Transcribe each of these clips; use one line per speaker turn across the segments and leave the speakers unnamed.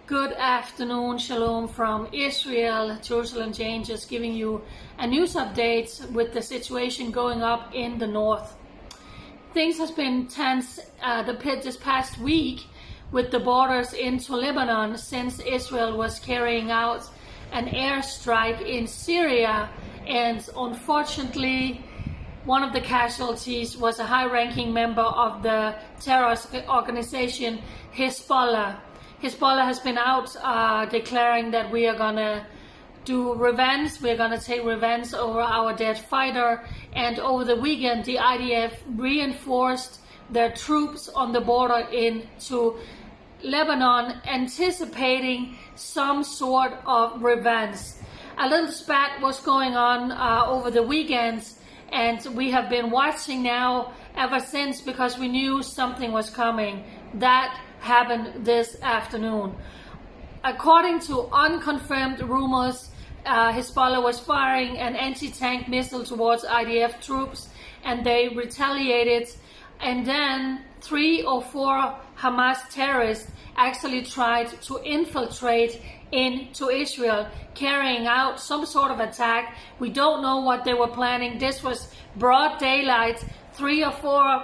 Good afternoon, Shalom from Israel. Jerusalem Changes giving you a news update with the situation going up in the north. Things has been tense this past week with the borders into Lebanon since Israel was carrying out an airstrike in Syria, and unfortunately one of the casualties was a high-ranking member of the terrorist organization Hezbollah. Hezbollah has been out declaring that we are gonna do revenge, we're gonna take revenge over our dead fighter, and over the weekend the IDF reinforced their troops on the border into Lebanon, anticipating some sort of revenge. A little spat was going on over the weekend, and we have been watching now ever since because we knew something was coming. That happened this afternoon. According to unconfirmed rumors, Hezbollah was firing an anti-tank missile towards IDF troops, and they retaliated, and then 3 or 4 Hamas terrorists actually tried to infiltrate into Israel, carrying out some sort of attack. We don't know what they were planning. This was broad daylight. 3 or 4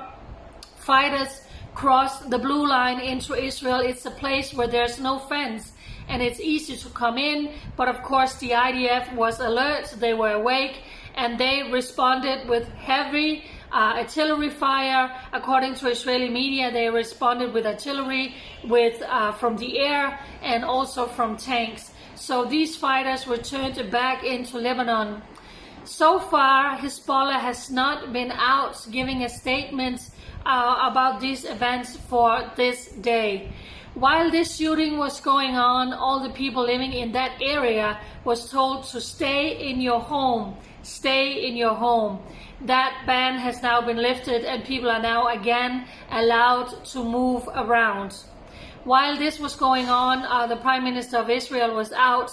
fighters crossed the blue line into Israel. It's a place where there's no fence and it's easy to come in, but of course the IDF was alert, they were awake, and they responded with heavy artillery fire. According to Israeli media, they responded with artillery, from the air, and also from tanks. So these fighters were turned back into Lebanon. So far, Hezbollah has not been out giving a statement about these events for this day. While this shooting was going on, all the people living in that area was told to stay in your home. Stay in your home. That ban has now been lifted, and people are now again allowed to move around. While this was going on, the Prime Minister of Israel was out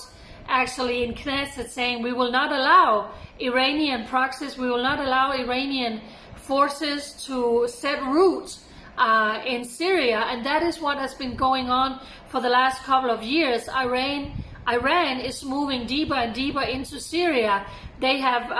actually in Knesset saying we will not allow Iranian proxies, we will not allow Iranian forces to set root in Syria, and that is what has been going on for the last couple of years. Iran is moving deeper and deeper into Syria. They have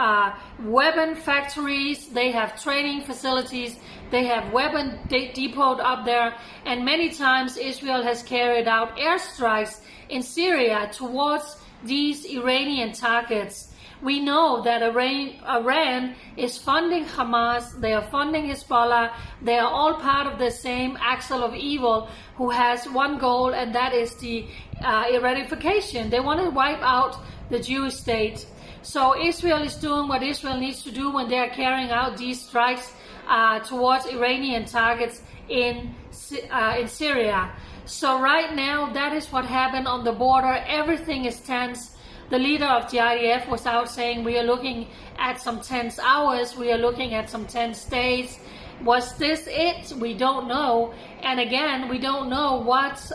weapon factories, they have training facilities, they have weapon depot up there, and many times Israel has carried out airstrikes in Syria towards these Iranian targets. We know that Iran is funding Hamas, they are funding Hezbollah, they are all part of the same axle of evil who has one goal, and that is the eradication. They want to wipe out the Jewish state. So Israel is doing what Israel needs to do when they are carrying out these strikes towards Iranian targets in Syria. So right now, that is what happened on the border. Everything is tense. The leader of the IDF was out saying we are looking at some tense hours, we are looking at some tense days. Was this it? We don't know. And again, we don't know what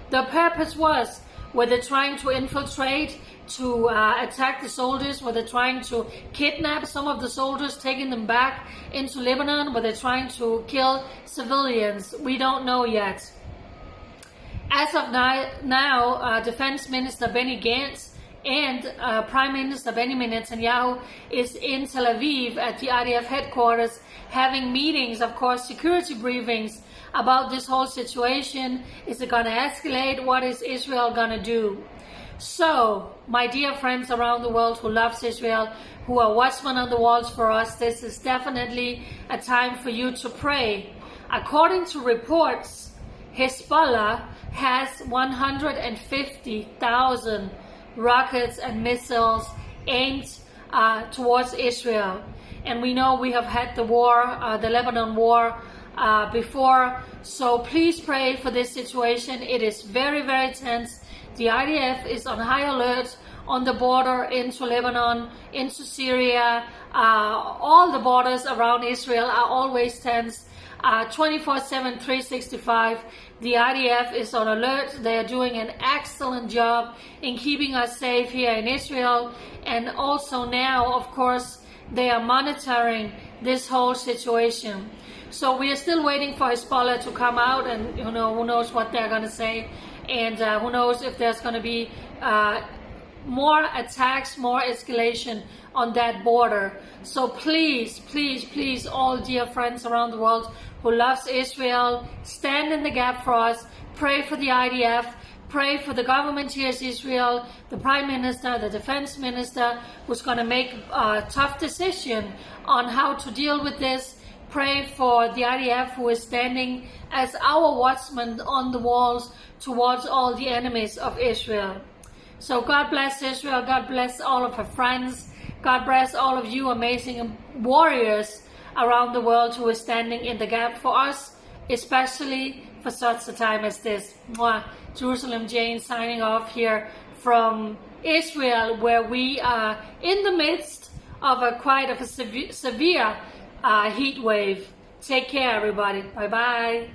the purpose was. Were they trying to infiltrate, to attack the soldiers? Were they trying to kidnap some of the soldiers, taking them back into Lebanon? Were they trying to kill civilians? We don't know yet. As of now, Defense Minister Benny Gantz and Prime Minister Benjamin Netanyahu is in Tel Aviv at the IDF headquarters having meetings, of course, security briefings about this whole situation. Is it going to escalate? What is Israel going to do? So, my dear friends around the world who loves Israel, who are watchmen on the walls for us, this is definitely a time for you to pray. According to reports, Hezbollah has 150,000 rockets and missiles aimed towards Israel. And we know we have had the war, the Lebanon war before. So please pray for this situation. It is very, very tense. The IDF is on high alert on the border into Lebanon, into Syria. All the borders around Israel are always tense. 24/7, 365. The IDF is on alert. They are doing an excellent job in keeping us safe here in Israel. And also now, of course, they are monitoring this whole situation. So we are still waiting for Hezbollah to come out, and who knows what they're going to say. and who knows if there's going to be more attacks, more escalation on that border. So please, please, please, all dear friends around the world who loves Israel, stand in the gap for us, pray for the IDF, pray for the government here in Israel, the Prime Minister, the Defense Minister, who's going to make a tough decision on how to deal with this. Pray for the IDF, who is standing as our watchman on the walls towards all the enemies of Israel. So God bless Israel, God bless all of her friends, God bless all of you amazing warriors around the world who are standing in the gap for us, especially for such a time as this. Mwah. Jerusalem Jane signing off here from Israel, where we are in the midst of quite a severe heat wave. Take care, everybody. Bye-bye.